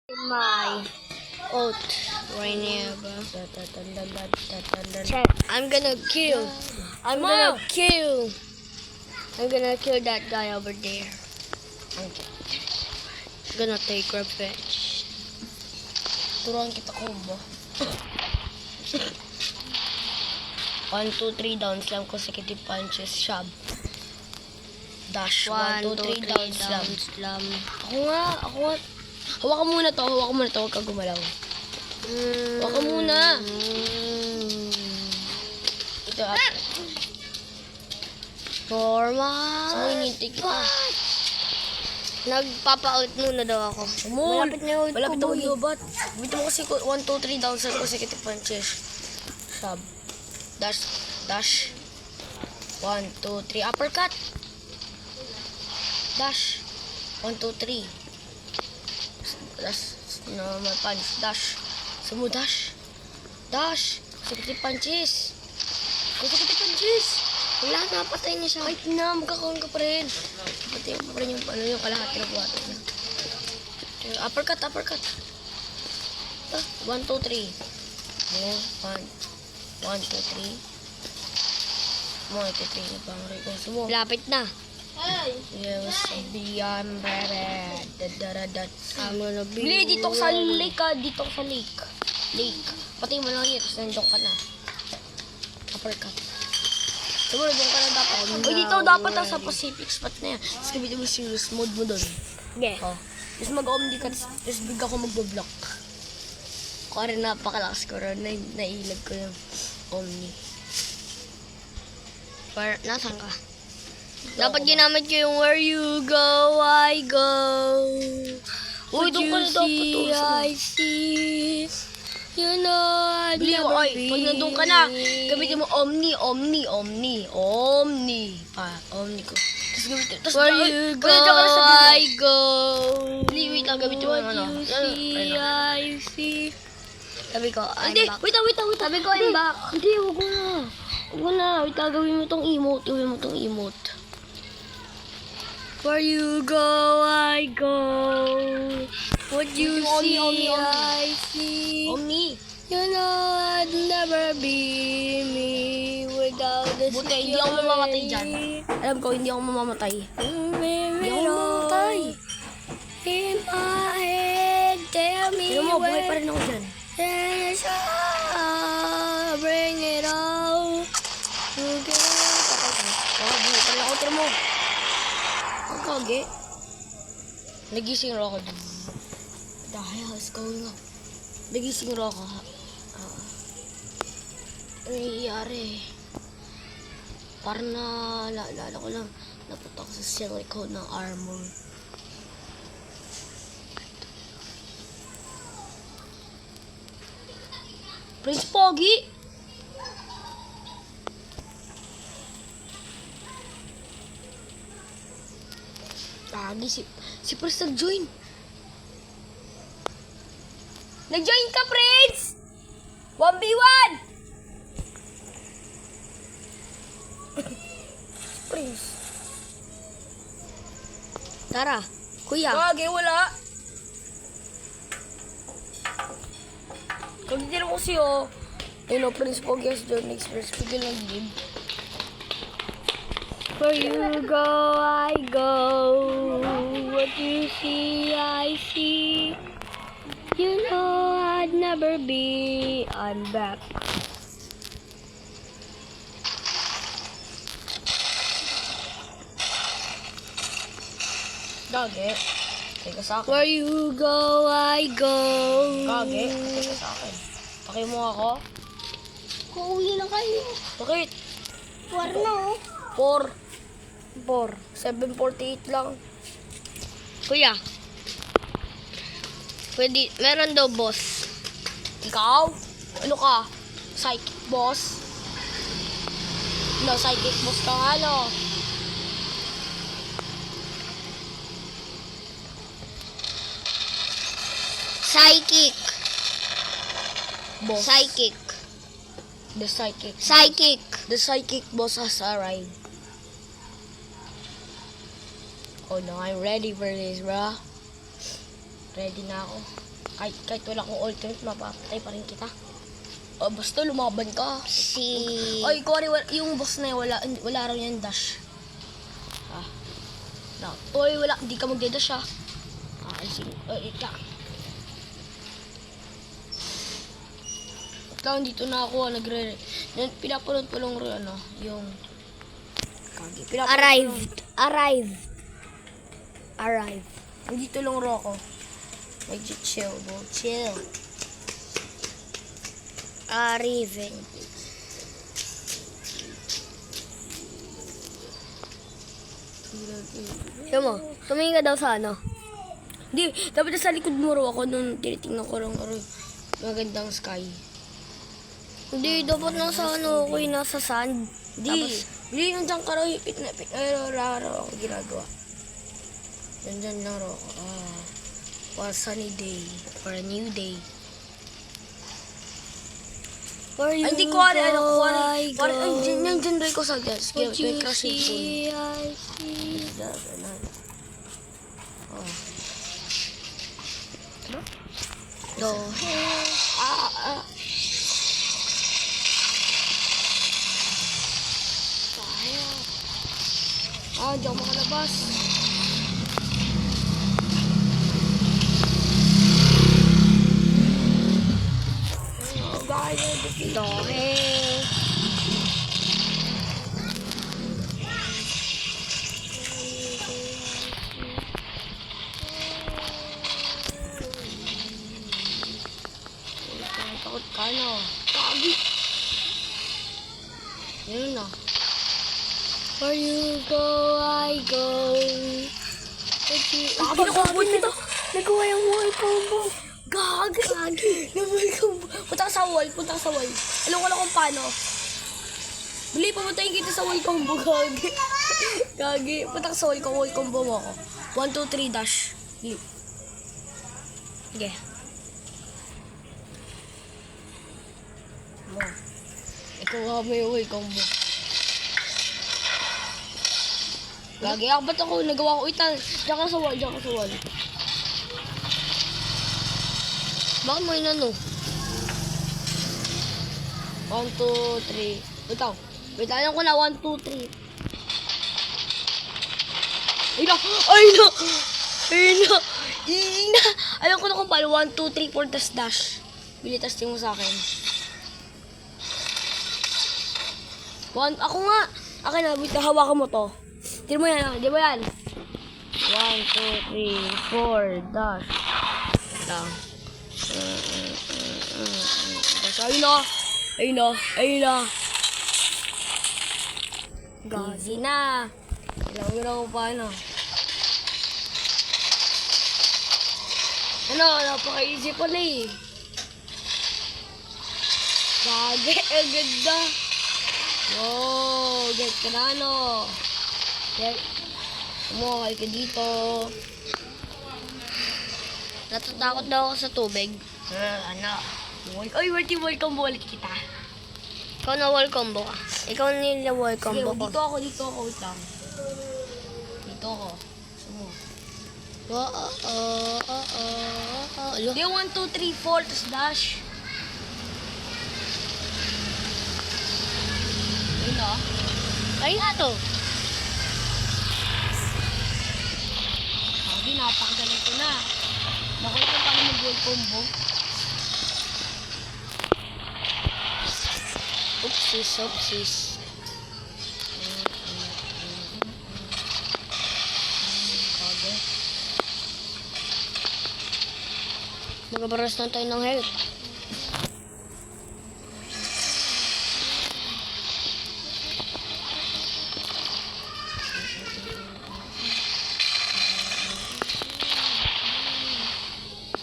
My oath right now, bro. Check. I'm gonna kill that guy over there. I'm gonna take revenge. Turuan kita combo. 1, 2, 3 down slam, consecutive punches, shove. Dash, 1, 2, 3 down slam. Ako nga. Hawakan muna to, huwag ka gumalaw. Hawakan muna. Ito, Normal. saan mo inintay kita? Nagpapa-out muna daw ako. Malapit na yung ult ko, Malapit ako boy. yobat. Bito mo kasi 1, 2, 3 down slam, consecutive punches. Shove. Dash. 1, 2, 3, uppercut. Dash. 1, 2, 3. Dash. Normal punch. Dash. Sumo dash. Consecutive punches. Wala na, patay niya siya. Kahit na, magkakaroon ka pa rin. Patay mo pa rin yung kalahati na buhatin niya. Uppercut. 1, 2, 3. 1, 2, 3. 1, 2, 3. 1, 2, 3. Nagpangaray ko. Sumo. Lapit na. Yes, beyond red. I'm gonna be... Bili, dito ko sa lake ka. Dito ko sa lake. Patay mo lang yun. Tapos nandiyan ka na. Uppercut. Siguro doon ka na dapat. Uy, dito dapat sa Pacific spot na yan. Tapos gamitin mo serious mode mo doon. Okay. Oh. Tapos mag-omni ka. Tapos bigla ko mag-block. Kung rin napakalakas ko rin. Nailag ko yung omni. Nasaan ka? Dapat ginamit ko yung where you go, I go. Uy, doon ka na dapat. I see. You know I'd Bili mo, never oy, be pag nandun ka na, gamitin mo omni ko. Tapos gamitin, tapos Where you go, I go. Bili, wait lang, gamitin mo What you see, I see. Sabi ko, I'm Hindi, back. wait lang. Sabi ko, I'm back. Hindi, huwag mo na. Wait lang, gawin mo tong emote. Where you go, I go. What you Omni, see, omni. I see. Omni. You know I'd never be me without the Buti, hindi ako mamamatay dyan. Alam ko, hindi ako mamamatay. Hindi ako mamamatay. In my head, tell me Pero mo, buhay pa rin ako dyan. there's a bring it all together. Buhay pa rin ako. Tira mo. Ang kage. Nagising ro ako dun. The hell is going on? Nagising ro ako. Ano nangyayari? Parang naalala ko lang. Napunta ako sa silicone ng armor. Prince Pogi! Si Prince nag-join. Nag-join ka, Prince! 1v1! Prince. Tara, kuya. Kage, wala. Kag din ako siyo. Ayun o, Prince Pogi has joined Express. Pigil ng game. Where you go, I go. What you see, I see. You know I'd never be. I'm back. Kage. Teka sa akin. Where you go, I go. Kage. Teka sa akin. Paki mo ako. Uuwi na kayo. Bakit? War na oh. 4. 748 lang. Kuya. Pwede, meron daw boss. Ikaw? Ano ka? Psychic boss? No, psychic boss ka nga, no? Psychic. Boss. Psychic. The psychic. Psychic. The psychic boss has arrived. Oh no, I'm ready for this, bro. Ready na ako. Kahit wala akong ultimate, mapapatay pa rin kita. Basta lumaban ka. Ay, kuwari, yung boss na yun, wala raw yan dash. Wala, hindi ka magde-dash ika. Lang, dito na ako, pinapanood ko lang rin, yung... Arrived. Nandito lang rin ako. Mag-chill, bro. Chill. Arriving. Tignan mo, tumingin ka daw sa ano. Hindi, dapat sa likod mo rin ako nung tinitingnan ko lang magandang sky. Hindi, dapat nasa ano, okay, nasa sand. Hindi, nandiyan ka rin, pit raro ako ginagawa. Nandiyan lang rin ako. For a sunny day, for a new day. Where you Hindi ko I go. Nandiyan rin ko sa gas. What you Crushing see, I see. Do. Di ako makalabas. Takot ka na. Tagi. Yan na. Where you go, I go. Sabi na combo nito. Nagawa yung wall combo. Gagi. Nagawa combo. Punta ka sa wall. Alam ko lang kung paano. Bili, pumuntahin kita sa wall combo. Gagi. Punta ka sa wall combo mo ako. 1, 2, 3 dash. Bili. Sige. Ikaw mo yung wall combo. Gagi, ba't ako nagawa ko itan? Diyan ka sa wall. Baka mo inano. 1, 2, 3. Bitaw. Alam ko na, 1, 2, 3. Ay na! Alam ko na kung paano. 1, 2, 3, 4, tas dash. Bili, testing mo sa akin. Ako nga. Akin na, wait, hawakan mo to. Di mo yan. 1, 2, 3, 4, dash. Lang. Ayun na. Gazi na. Alam mo na kung paano. Napaka-easy pala eh. Gagi, ang ganda. Wow, get ka na Umuhal ka dito. Natatakot daw ako sa tubig. Ay, welcome ulit kita. Ikaw na wall combo ka. Ikaw nila wall Sige, combo ko. dito ako, wait lang. Dito ako. Sumo. Hindi, 1, 2, 3, 4, tas dash. Ayun na. Ay nga to. Sabi, napakagaling ko na. Nakuha ko paano mag-wall combo. Oopsies. Magabaras na tayo ng health.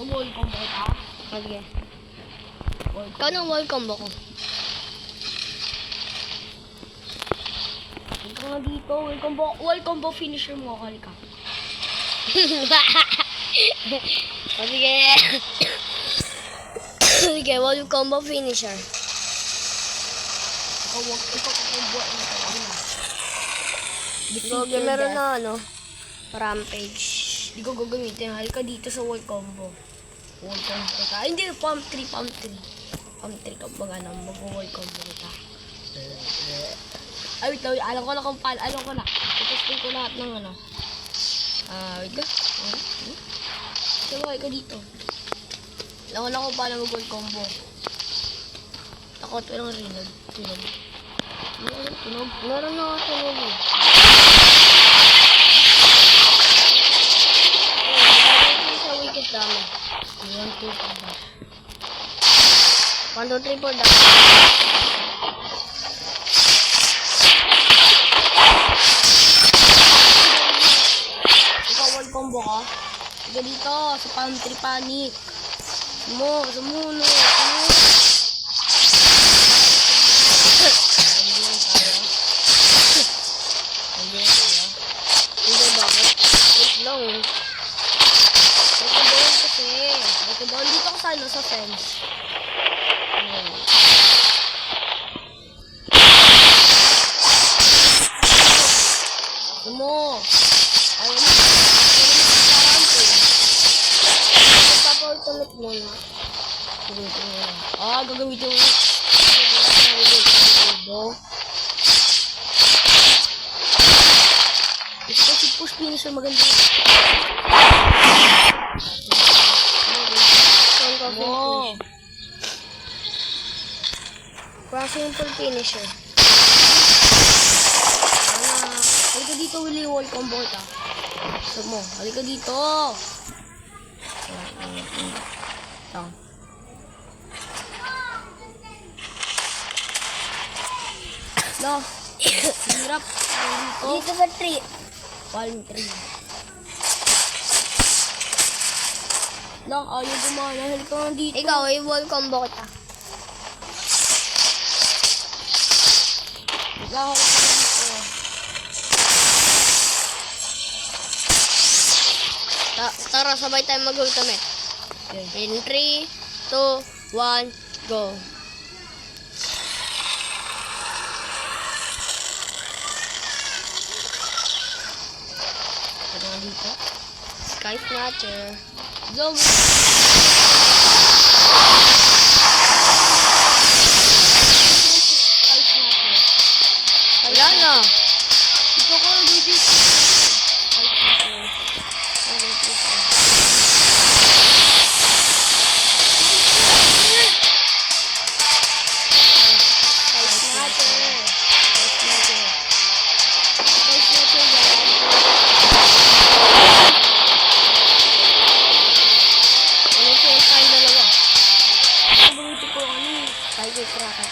Wall combo kita. Okay. Ikaw na wall combo ko. Ikaw nga dito, wall combo finisher mo ako, halika. O sige. Sige, wall combo finisher. Ikaw combo Sige, meron na rampage. Hindi ko gagamitin. Halika dito sa wall combo. Wall combo kita. Ay, hindi, palm tree. Palm tree ka ba nga mag-wall combo kita. Ay, wait lang. Alam ko na kung paano. Alam ko na. Tutesting ko lahat ng ano. Wait lang. Sabay ka dito. Alam ko na kung paano mag-wall combo. Takot, walang rinod. Tunog. Meron na ako tunog eh. Sa wicked dami. 1, 2, 3, 1, 2, 3, 4 dami. Ikaw wall combo ka? Sige dito, sa palm tree panic. Sumuno. Hindi, bakit? Wait lang. Ito doon kasi. Ito doon. Dito ko sa fence. Mo. Ayaw mo. Papaulit mo na. Gagamitin mo na. Gagamitin mo na. Ito si push finisher maganda. Mo. Para simple finisher. Halika dito, Willy, wall combo kita. Gusto mo, halika dito. Ito. No. Hirap. Dito sa tree. Palm tree. Lang, ayaw gumana. Halika nga dito. Ikaw, i-wall combo kita. Lang, halika nga dito. Tara, sabay tayo mag-ultimate. Okay. In 3, 2, 1, go. Halika nga dito. Sky Snatcher. Go. Wala na. Ito ko dito. Tiger Cracker.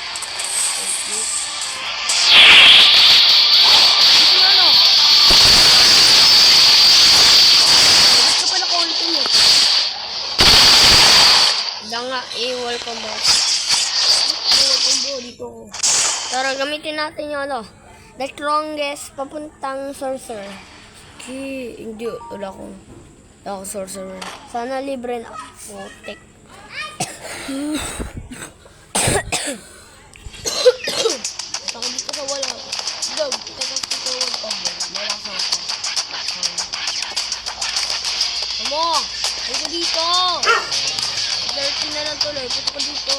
Nga, i-wall combo. Wall combo dito. Tara, gamitin natin yung ano. The strongest papuntang sorcerer. Hindi. Wala akong sorcerer. Sana libre na. Putik. Ako dito sa wala. Dog, kita ka dito wall combo. Wala sa ako. Come on! Dito dito! 13 na lang tuloy. Punta ko dito.